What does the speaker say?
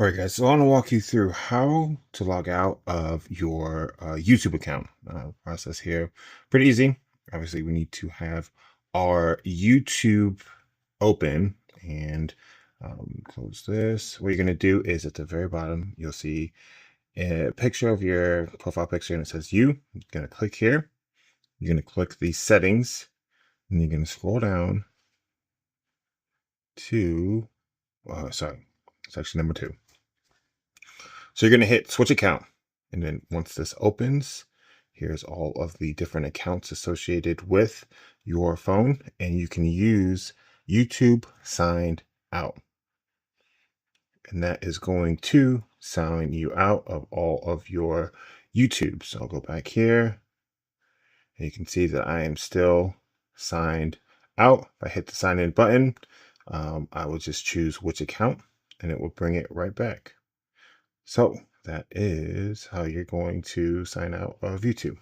All right, guys. So I want to walk you through how to log out of your YouTube account. Process here, pretty easy. Obviously, we need to have our YouTube open and close this. What you're going to do is at the very bottom, you'll see a picture of your profile picture, and it says you. You're going to click here. You're going to click the settings, and you're going to scroll down to, sorry, section number 2. So you're going to hit switch account. And then once this opens, here's all of the different accounts associated with your phone. And you can use YouTube signed out. And that is going to sign you out of all of your YouTube. So I'll go back here. And you can see that I am still signed out. If I hit the sign in button, I will just choose which account and it will bring it right back. So that is how you're going to sign out of YouTube.